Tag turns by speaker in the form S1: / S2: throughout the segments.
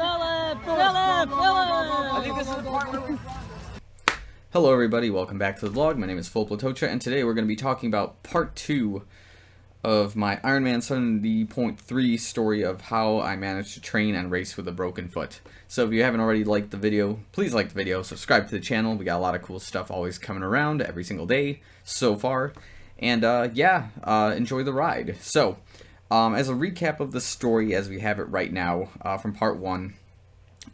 S1: I think this is the part where... Hello everybody, welcome back to the vlog. My name is Filip Latocha, and today we're going to be talking about part 2 of my Ironman 70.3 story of how I managed to train and race with a broken foot. So if you haven't already liked the video, please like the video, subscribe to the channel. We got a lot of cool stuff always coming around every single day so far. And enjoy the ride. So, as a recap of the story as we have it right now from part 1,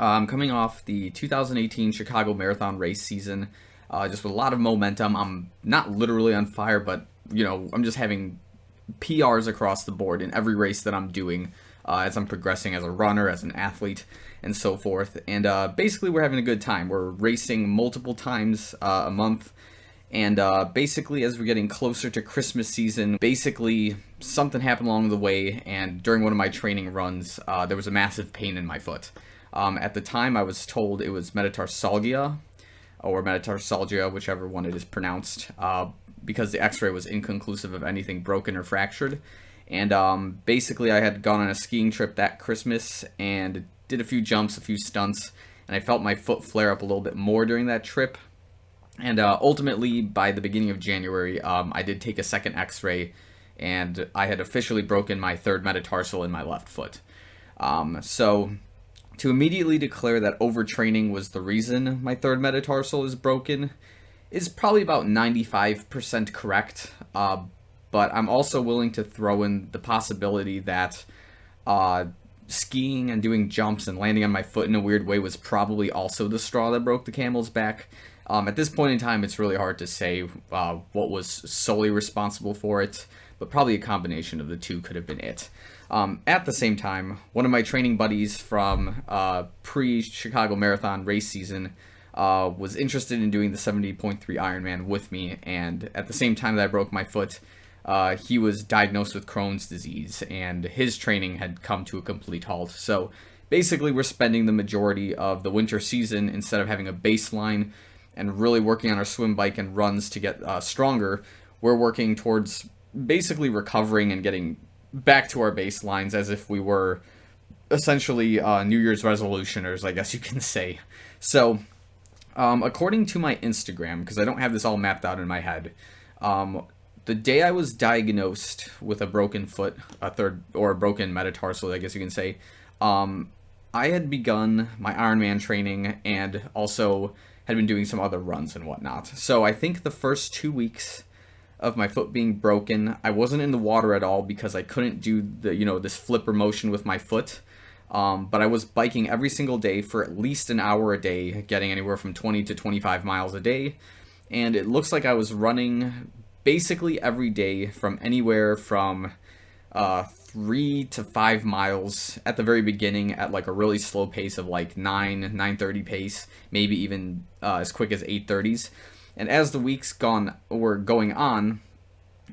S1: I'm coming off the 2018 Chicago Marathon race season, just with a lot of momentum. I'm not literally on fire, but, you know, I'm just having PRs across the board in every race that I'm doing as I'm progressing as a runner, as an athlete, and so forth. And basically, we're having a good time. We're racing multiple times a month. And basically, as we're getting closer to Christmas season, basically something happened along the way, and during one of my training runs, there was a massive pain in my foot. At the time, I was told it was metatarsalgia, or metatarsalgia, whichever one it is pronounced, because the x-ray was inconclusive of anything broken or fractured. And basically, I had gone on a skiing trip that Christmas and did a few jumps, a few stunts, and I felt my foot flare up a little bit more during that trip. And ultimately, by the beginning of January, I did take a second x-ray, and I had officially broken my third metatarsal in my left foot. So, to immediately declare that overtraining was the reason my third metatarsal is broken is probably about 95% correct, but I'm also willing to throw in the possibility that skiing and doing jumps and landing on my foot in a weird way was probably also the straw that broke the camel's back. At this point in time, it's really hard to say what was solely responsible for it, but probably a combination of the two could have been it. At the same time, one of my training buddies from pre-Chicago Marathon race season was interested in doing the 70.3 Ironman with me, and at the same time that I broke my foot, he was diagnosed with Crohn's disease, and his training had come to a complete halt. So basically, we're spending the majority of the winter season, instead of having a baseline and really working on our swim, bike, and runs to get stronger, we're working towards basically recovering and getting back to our baselines as if we were essentially New Year's resolutioners, I guess you can say. So, according to my Instagram, because I don't have this all mapped out in my head, the day I was diagnosed with a broken foot, a broken metatarsal, I guess you can say, I had begun my Ironman training and also had been doing some other runs and whatnot. So I think the first 2 weeks of my foot being broken, I wasn't in the water at all because I couldn't do this flipper motion with my foot. But I was biking every single day for at least an hour a day, getting anywhere from 20 to 25 miles a day. And it looks like I was running basically every day from anywhere from 3 to 5 miles at the very beginning at like a really slow pace of like 9:30 pace, maybe even as quick as 8:30s. And as the weeks were going on,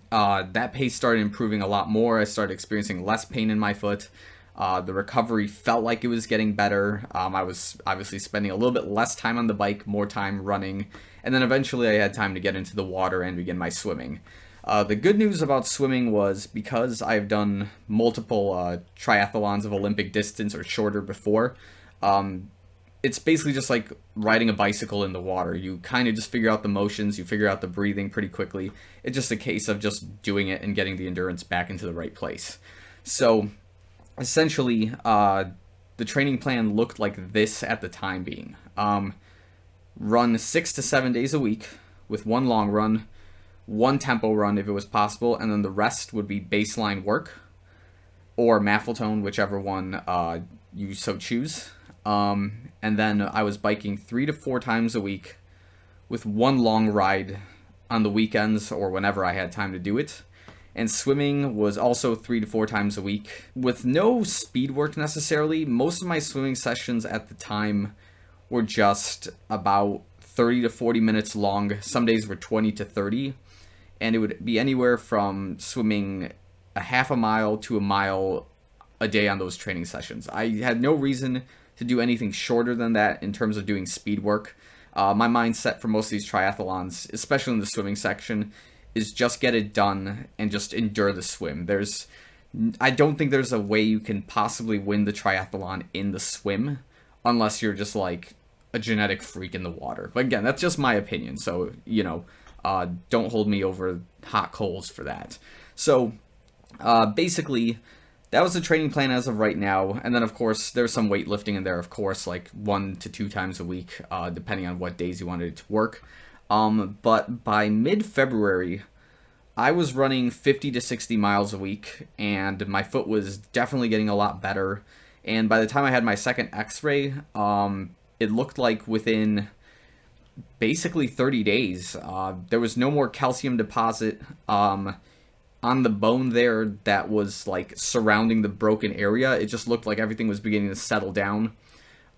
S1: that pace started improving a lot more. I started experiencing less pain in my foot. The recovery felt like it was getting better. I was obviously spending a little bit less time on the bike, more time running, and then eventually I had time to get into the water and begin my swimming. The good news about swimming was, because I've done multiple triathlons of Olympic distance or shorter before, it's basically just like riding a bicycle in the water. You kind of just figure out the motions, you figure out the breathing pretty quickly. It's just a case of just doing it and getting the endurance back into the right place. So, essentially, the training plan looked like this at the time being. Run 6 to 7 days a week with one long run, one tempo run if it was possible, and then the rest would be baseline work or Maffletone, whichever one you so choose. And then I was biking 3 to 4 times a week with one long ride on the weekends or whenever I had time to do it. And swimming was also 3 to 4 times a week with no speed work necessarily. Most of my swimming sessions at the time were just about 30 to 40 minutes long. Some days were 20 to 30. And it would be anywhere from swimming a half a mile to a mile a day on those training sessions. I had no reason to do anything shorter than that in terms of doing speed work. My mindset for most of these triathlons, especially in the swimming section, is just get it done and just endure the swim. There's I don't think there's a way you can possibly win the triathlon in the swim unless you're just like a genetic freak in the water. But again, that's just my opinion. So, don't hold me over hot coals for that. So, basically, that was the training plan as of right now. And then, of course, there's some weightlifting in there, of course, like 1 to 2 times a week, depending on what days you wanted it to work. But by mid-February, I was running 50 to 60 miles a week, and my foot was definitely getting a lot better. And by the time I had my second x-ray, it looked like within basically 30 days, there was no more calcium deposit on the bone there that was like surrounding the broken area. It just looked like everything was beginning to settle down.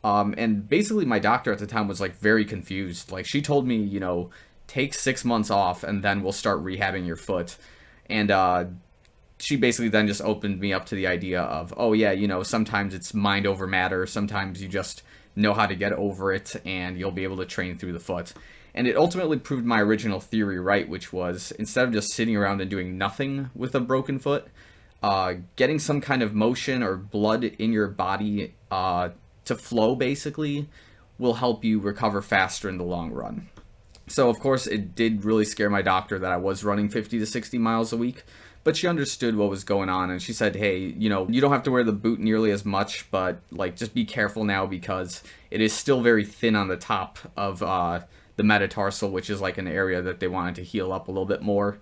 S1: And basically my doctor at the time was like very confused. Like she told me, take 6 months off and then we'll start rehabbing your foot. And she basically then just opened me up to the idea of, oh yeah, sometimes it's mind over matter. Sometimes you just know how to get over it and you'll be able to train through the foot. And it ultimately proved my original theory right, which was instead of just sitting around and doing nothing with a broken foot, getting some kind of motion or blood in your body to flow basically will help you recover faster in the long run. So of course it did really scare my doctor that I was running 50 to 60 miles a week, but she understood what was going on and she said, hey, you don't have to wear the boot nearly as much, but like just be careful now because it is still very thin on the top of the metatarsal, which is like an area that they wanted to heal up a little bit more.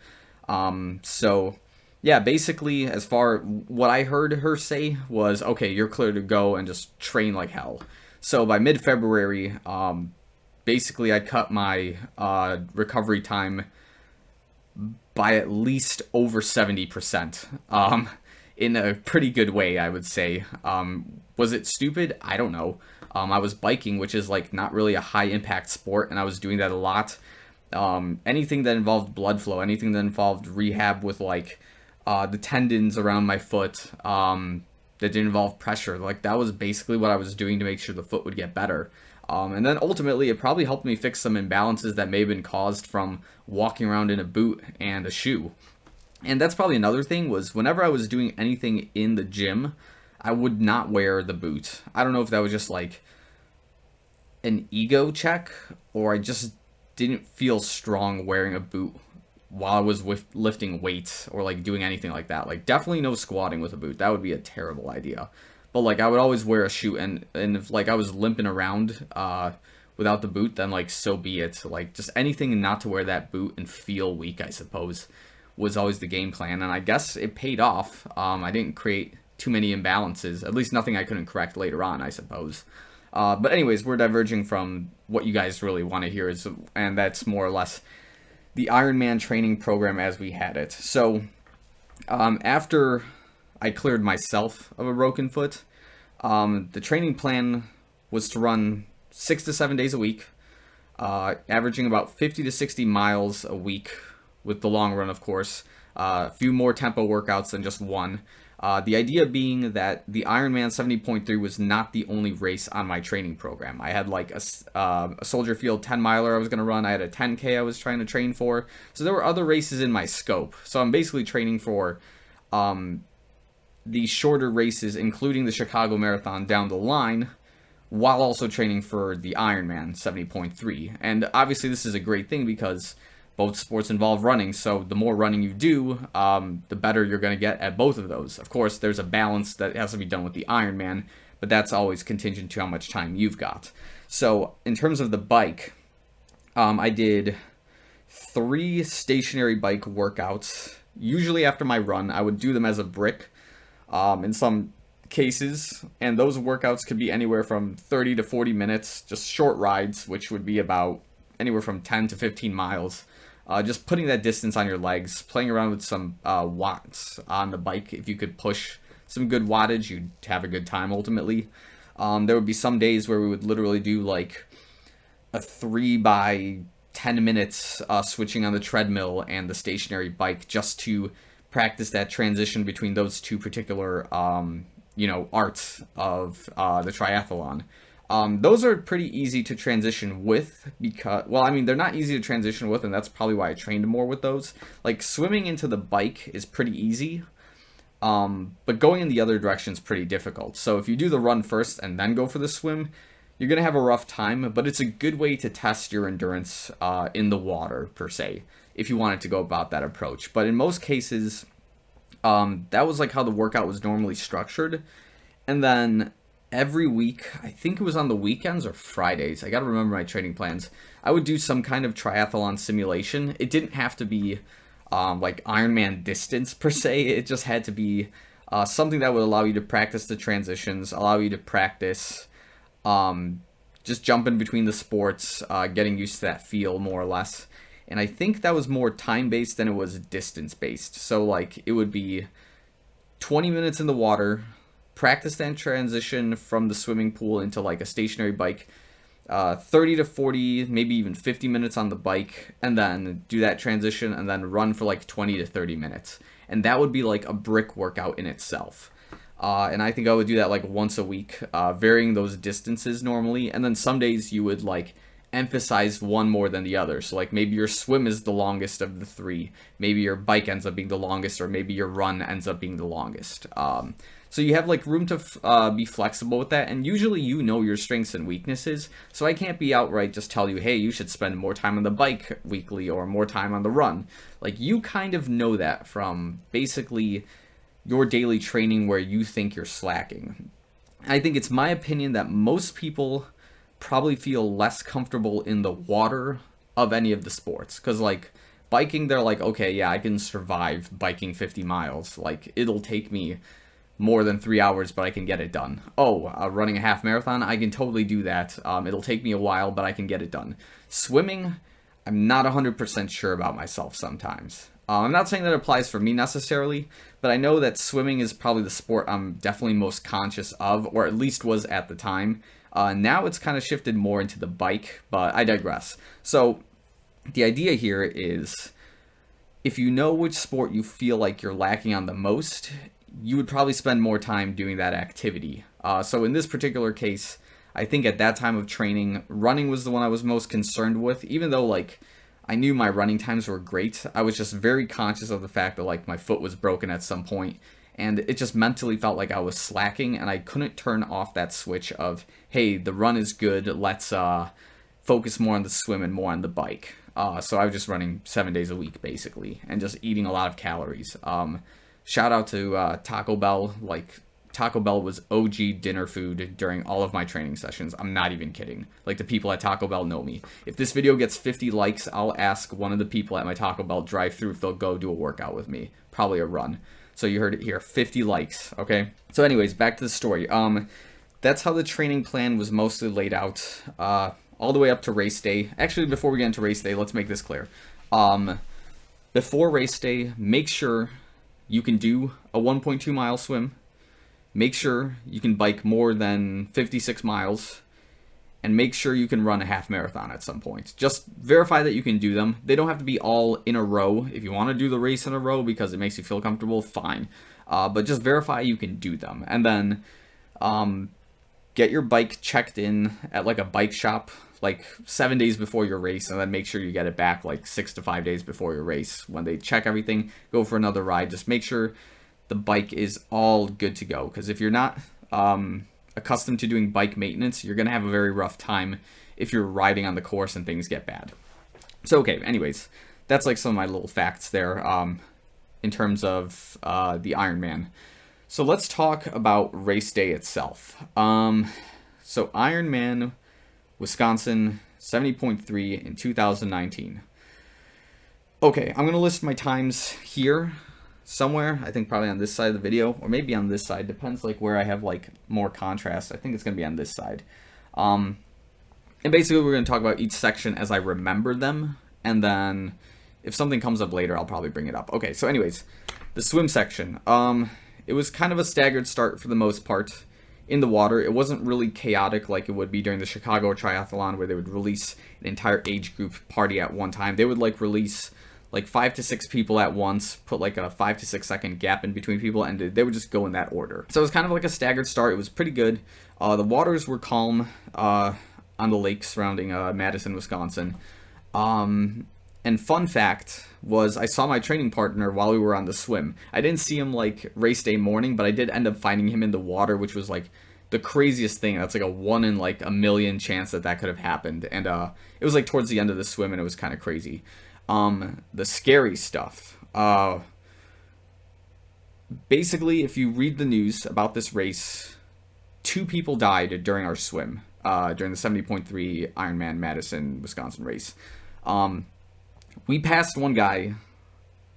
S1: So yeah, basically as far what I heard her say was, okay, you're clear to go and just train like hell. So by mid-February, basically I cut my recovery time by at least over 70%, in a pretty good way, I would say. Was it stupid? I don't know. I was biking, which is like not really a high impact sport, and I was doing that a lot. Anything that involved blood flow, anything that involved rehab with like the tendons around my foot, that didn't involve pressure, like that was basically what I was doing to make sure the foot would get better. And then ultimately it probably helped me fix some imbalances that may have been caused from walking around in a boot and a shoe. And that's probably another thing, was whenever I was doing anything in the gym, I would not wear the boot. I don't know if that was just like an ego check, or I just didn't feel strong wearing a boot while I was lifting weights or like doing anything like that. Like definitely no squatting with a boot. That would be a terrible idea. But like I would always wear a shoe, and if like I was limping around without the boot, then like so be it. Like just anything not to wear that boot and feel weak, I suppose, was always the game plan. And I guess it paid off. I didn't create too many imbalances, at least nothing I couldn't correct later on, I suppose. But anyways, we're diverging from what you guys really want to hear, and that's more or less the Ironman training program as we had it. So after I cleared myself of a broken foot, the training plan was to run 6 to 7 days a week, averaging about 50 to 60 miles a week with the long run, of course, a few more tempo workouts than just one. The idea being that the Ironman 70.3 was not the only race on my training program. I had like a Soldier Field 10 miler I was going to run. I had a 10K I was trying to train for. So there were other races in my scope. So I'm basically training for the shorter races, including the Chicago Marathon down the line, while also training for the Ironman 70.3. And obviously this is a great thing because both sports involve running, so the more running you do, the better you're going to get at both of those. Of course, there's a balance that has to be done with the Ironman, but that's always contingent to how much time you've got. So in terms of the bike, I did 3 stationary bike workouts. Usually after my run, I would do them as a brick in some cases, and those workouts could be anywhere from 30 to 40 minutes, just short rides, which would be about anywhere from 10 to 15 miles. Just putting that distance on your legs, playing around with some watts on the bike. If you could push some good wattage, you'd have a good time ultimately. There would be some days where we would literally do like a 3 by 10 minutes switching on the treadmill and the stationary bike just to practice that transition between those two particular arts of the triathlon. Those are pretty easy to transition with because, well, I mean, they're not easy to transition with, and that's probably why I trained more with those. Like, swimming into the bike is pretty easy, But going in the other direction is pretty difficult. So if you do the run first and then go for the swim, you're going to have a rough time, but it's a good way to test your endurance in the water, per se, if you wanted to go about that approach. But in most cases, that was like how the workout was normally structured. And then every week, I think it was on the weekends or Fridays, I got to remember my training plans, I would do some kind of triathlon simulation. It didn't have to be like Ironman distance, per se. It just had to be something that would allow you to practice the transitions, allow you to practice just jumping between the sports, getting used to that feel more or less. And I think that was more time-based than it was distance-based. So like it would be 20 minutes in the water, practice that transition from the swimming pool into like a stationary bike, 30 to 40, maybe even 50 minutes on the bike, and then do that transition and then run for like 20 to 30 minutes. And that would be like a brick workout in itself. And I think I would do that like once a week, varying those distances normally. And then some days you would like emphasize one more than the other. So like maybe your swim is the longest of the three. Maybe your bike ends up being the longest, or maybe your run ends up being the longest. So you have like room to be flexible with that. And usually you know your strengths and weaknesses. So I can't be outright just tell you, hey, you should spend more time on the bike weekly or more time on the run. Like you kind of know that from basically your daily training where you think you're slacking. I think it's my opinion that most people probably feel less comfortable in the water of any of the sports. Because like biking, they're like, okay, yeah, I can survive biking 50 miles. Like it'll take me more than 3 hours, but I can get it done. Oh, running a half marathon, I can totally do that. It'll take me a while, but I can get it done. Swimming, I'm not 100% sure about myself sometimes. I'm not saying that applies for me necessarily, but I know that swimming is probably the sport I'm definitely most conscious of, or at least was at the time. Now it's kind of shifted more into the bike, but I digress. So the idea here is if you know which sport you feel like you're lacking on the most, you would probably spend more time doing that activity. So in this particular case, I think at that time of training, running was the one I was most concerned with, even though like I knew my running times were great. I was just very conscious of the fact that like my foot was broken at some point, and it just mentally felt like I was slacking, and I couldn't turn off that switch of, hey, the run is good, let's focus more on the swim and more on the bike. So I was just running 7 days a week basically, and just eating a lot of calories. Shout out to Taco Bell. Like Taco Bell was OG dinner food during all of my training sessions. I'm not even kidding. Like the people at Taco Bell know me. If this video gets 50 likes, I'll ask one of the people at my Taco Bell drive-thru if they'll go do a workout with me. Probably a run. So you heard it here, 50 likes, okay? So anyways, back to the story. That's how the training plan was mostly laid out, all the way up to race day. Actually, before we get into race day, let's make this clear. Before race day, make sure you can do a 1.2 mile swim. Make sure you can bike more than 56 miles. And make sure you can run a half marathon at some point. Just verify that you can do them. They don't have to be all in a row. If you want to do the race in a row because it makes you feel comfortable, fine. But just verify you can do them. And then get your bike checked in at like a bike shop like 7 days before your race, and then make sure you get it back like 6 to 5 days before your race. When they check everything, go for another ride. Just make sure the bike is all good to go. Because if you're not accustomed to doing bike maintenance, you're going to have a very rough time if you're riding on the course and things get bad. So, okay, anyways, that's like some of my little facts there in terms of the Ironman. So let's talk about race day itself. So Ironman Wisconsin 70.3 in 2019. Okay, I'm going to list my times here somewhere. I think probably on this side of the video, or maybe on this side. Depends like where I have like more contrast. I think it's going to be on this side. And basically we're going to talk about each section as I remember them, and then if something comes up later, I'll probably bring it up. Okay, so anyways, the swim section. It was kind of a staggered start for the most part in the water. It wasn't really chaotic like it would be during the Chicago Triathlon, where they would release an entire age group party at one time. They would like release like 5 to 6 people at once, put like a 5 to 6 second gap in between people, and they would just go in that order. So it was kind of like a staggered start. It was pretty good. The waters were calm on the lake surrounding Madison, Wisconsin. And fun fact was I saw my training partner while we were on the swim. I didn't see him like race day morning, but I did end up finding him in the water, which was like the craziest thing. That's like a 1 in like a million chance that could have happened. And it was like towards the end of the swim, and it was kind of crazy. The scary stuff. Basically, if you read the news about this race, 2 people died during our swim, during the 70.3 Ironman Madison, Wisconsin race. We passed one guy,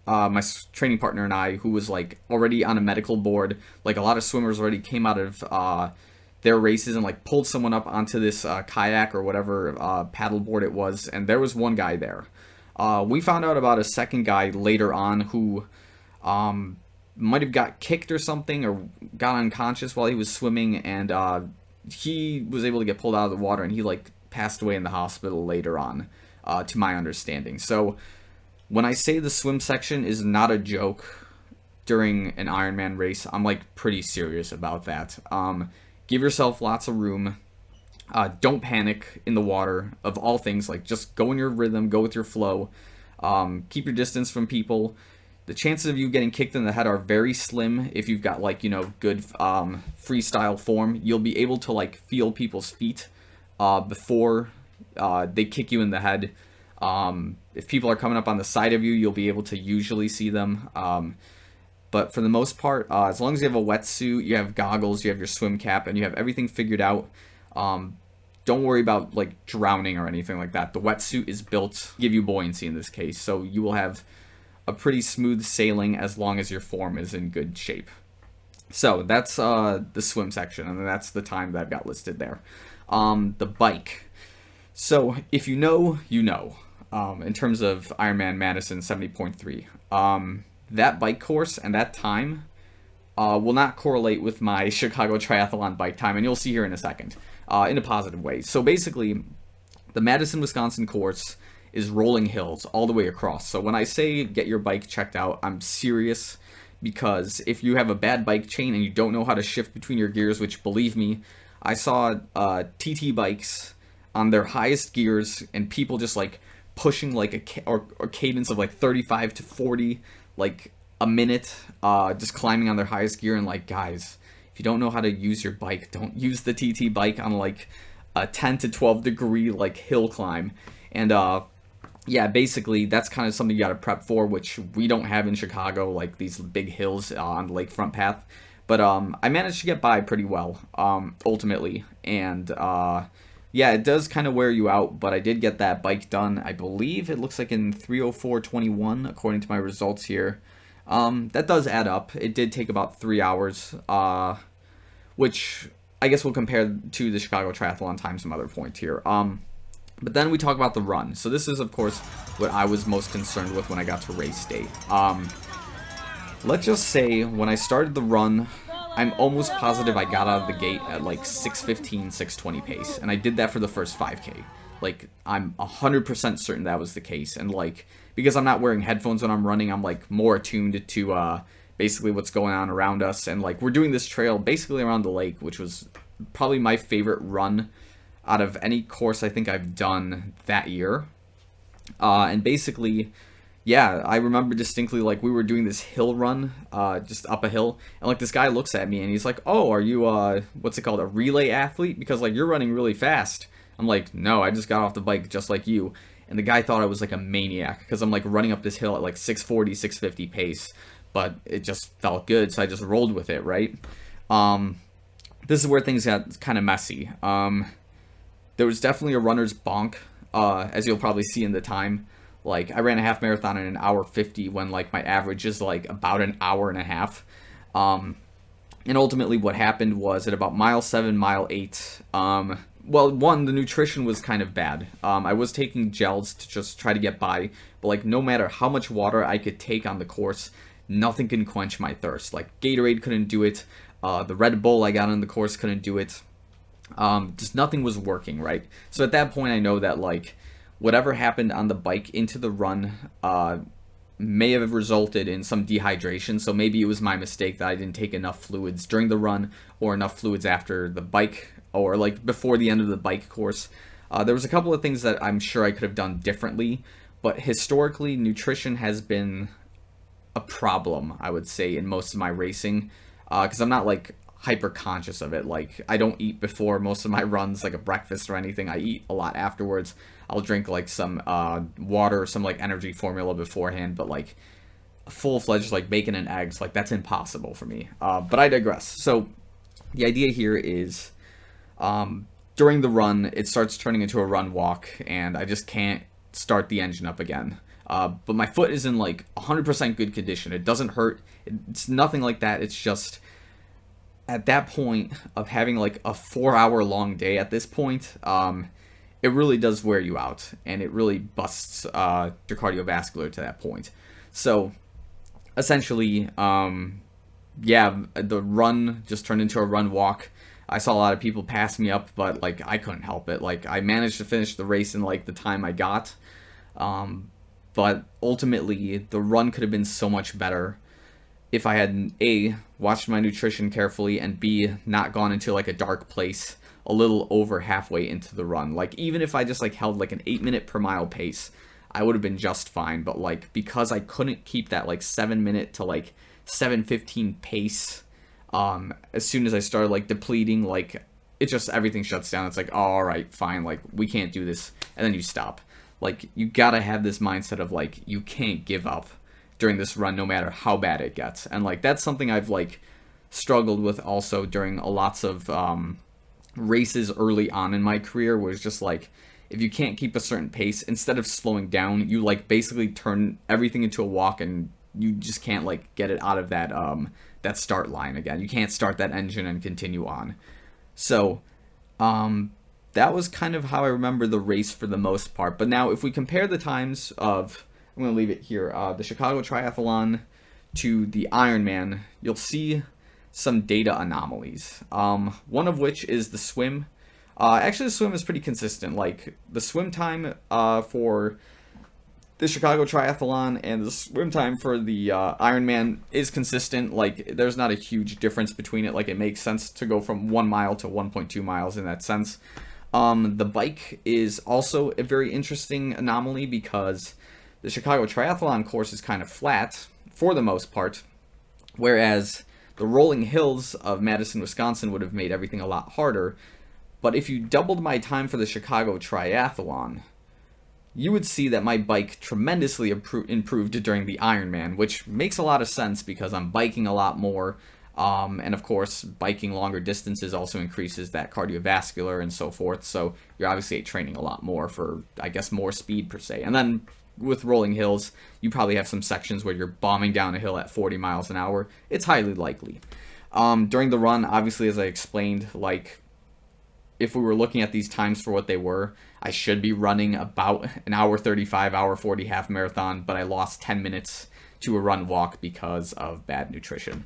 S1: my training partner and I, who was like already on a medical board. Like a lot of swimmers already came out of their races and like pulled someone up onto this kayak or whatever paddle board it was, and there was one guy there. We found out about a second guy later on who might have got kicked or something, or got unconscious while he was swimming, and he was able to get pulled out of the water, and he like passed away in the hospital later on, to my understanding. So when I say the swim section is not a joke during an Ironman race, I'm like pretty serious about that. Give yourself lots of room. Don't panic in the water, of all things. Like, just go in your rhythm, go with your flow. Keep your distance from people. The chances of you getting kicked in the head are very slim if you've got, like, you know, good freestyle form. You'll be able to, like, feel people's feet before they kick you in the head. If people are coming up on the side of you, you'll be able to usually see them. But for the most part, as long as you have a wetsuit, you have goggles, you have your swim cap, and you have everything figured out, don't worry about, like, drowning or anything like that. The wetsuit is built to give you buoyancy in this case, so you will have a pretty smooth sailing as long as your form is in good shape. So that's the swim section, and that's the time that I've got listed there. The bike. So if you know, you know. In terms of Ironman Madison 70.3, that bike course and that time will not correlate with my Chicago Triathlon bike time, and you'll see here in a second, in a positive way. So basically, the Madison, Wisconsin course is rolling hills all the way across. So when I say get your bike checked out, I'm serious, because if you have a bad bike chain and you don't know how to shift between your gears, which, believe me, I saw TT bikes on their highest gears and people just like pushing like a cadence of like 35 to 40 like a minute, just climbing on their highest gear. And like, guys, if you don't know how to use your bike, don't use the TT bike on like a 10 to 12 degree like hill climb. And yeah, basically that's kind of something you got to prep for, which we don't have in Chicago, like these big hills on the lakefront path. But I managed to get by pretty well, ultimately. And yeah, it does kind of wear you out, but I did get that bike done. I believe it looks like in 3:04:21, according to my results here. That does add up. It did take about 3 hours, which I guess we'll compare to the Chicago Triathlon time some other point here. But then we talk about the run. So this is, of course, what I was most concerned with when I got to race day. Let's just say when I started the run, I'm almost positive I got out of the gate at like 6:15, 6:20 pace. And I did that for the first 5K. Like, I'm 100% certain that was the case. And like, because I'm not wearing headphones when I'm running, I'm like more attuned to basically what's going on around us. And like, we're doing this trail basically around the lake, which was probably my favorite run out of any course I think I've done that year. And basically, yeah, I remember distinctly, like, we were doing this hill run, just up a hill, and like this guy looks at me and he's like, "Oh, are you what's it called, a relay athlete? Because like you're running really fast." I'm like, "No, I just got off the bike just like you." And the guy thought I was like a maniac because I'm like running up this hill at like 6:40, 6:50 pace, but it just felt good, so I just rolled with it, right? This is where things got kind of messy. There was definitely a runner's bonk, as you'll probably see in the time. Like, I ran a half marathon in 1:50 when, like, my average is, like, about an hour and a half. And ultimately what happened was at about mile 7, mile 8, well, one, the nutrition was kind of bad. I was taking gels to just try to get by, but, like, no matter how much water I could take on the course, nothing can quench my thirst. Like, Gatorade couldn't do it. The Red Bull I got on the course couldn't do it. Just nothing was working, right? So at that point, I know that, like, whatever happened on the bike into the run may have resulted in some dehydration. So maybe it was my mistake that I didn't take enough fluids during the run or enough fluids after the bike or like before the end of the bike course. There was a couple of things that I'm sure I could have done differently, but historically, nutrition has been a problem, I would say, in most of my racing, because I'm not like hyper conscious of it. Like, I don't eat before most of my runs, like a breakfast or anything. I eat a lot afterwards. I'll drink like some water, some like energy formula beforehand, but like full-fledged like bacon and eggs, like that's impossible for me. But I digress. So the idea here is during the run, it starts turning into a run walk, and I just can't start the engine up again. But my foot is in like 100% good condition. It doesn't hurt. It's nothing like that. It's just at that point of having like a 4-hour long day at this point, it really does wear you out, and it really busts your cardiovascular to that point. So essentially, yeah, the run just turned into a run walk. I saw a lot of people pass me up, but like I couldn't help it. Like, I managed to finish the race in like the time I got. But ultimately, the run could have been so much better if I had, A, watched my nutrition carefully, and B, not gone into like a dark place a little over halfway into the run. Like, even if I just like held like an 8-minute per mile pace, I would have been just fine. But like, because I couldn't keep that like 7-minute to like 7:15 pace, as soon as I started like depleting, like it just, everything shuts down. It's like, oh, all right, fine, like we can't do this, and then you stop. Like, you gotta have this mindset of like, you can't give up during this run no matter how bad it gets. And like, that's something I've like struggled with also during lots of races early on in my career, where it's just like, if you can't keep a certain pace, instead of slowing down, you like basically turn everything into a walk, and you just can't like get it out of that that start line again. You can't start that engine and continue on. So that was kind of how I remember the race for the most part. But now if we compare the times of, I'm going to leave it here, the Chicago Triathlon to the Ironman, you'll see some data anomalies. One of which is the swim. Actually, the swim is pretty consistent. Like, the swim time for the Chicago Triathlon and the swim time for the Ironman is consistent. Like, there's not a huge difference between it. Like, it makes sense to go from 1 mile to 1.2 miles in that sense. The bike is also a very interesting anomaly, because the Chicago Triathlon course is kind of flat for the most part, whereas the rolling hills of Madison, Wisconsin would have made everything a lot harder. But if you doubled my time for the Chicago Triathlon, you would see that my bike tremendously improved during the Ironman, which makes a lot of sense because I'm biking a lot more. And of course, biking longer distances also increases that cardiovascular and so forth. So you're obviously training a lot more for, I guess, more speed per se. And then with rolling hills, you probably have some sections where you're bombing down a hill at 40 miles an hour. It's highly likely. During the run, obviously, as I explained, like, if we were looking at these times for what they were, I should be running about an hour 35, hour 40 half marathon, but I lost 10 minutes to a run walk because of bad nutrition.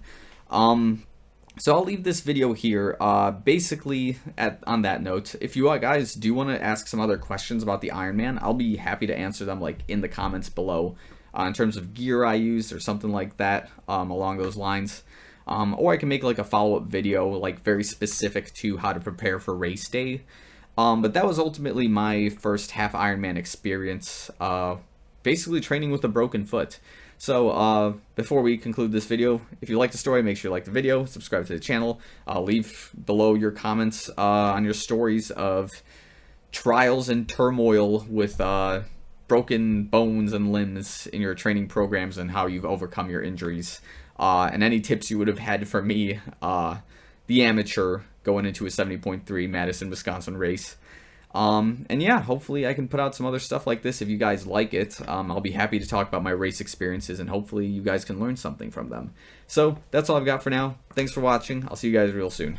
S1: So I'll leave this video here. Basically, on that note, if you guys do want to ask some other questions about the Ironman, I'll be happy to answer them like in the comments below, in terms of gear I used or something like that, along those lines. Or I can make like a follow-up video, like very specific to how to prepare for race day. But that was ultimately my first half Ironman experience, basically training with a broken foot. So before we conclude this video, if you like the story, make sure you like the video, subscribe to the channel, leave below your comments on your stories of trials and turmoil with broken bones and limbs in your training programs and how you've overcome your injuries. And any tips you would have had for me, the amateur, going into a 70.3 Madison, Wisconsin race. And yeah, hopefully I can put out some other stuff like this if you guys like it. I'll be happy to talk about my race experiences, and hopefully you guys can learn something from them. So that's all I've got for now. Thanks for watching. I'll see you guys real soon.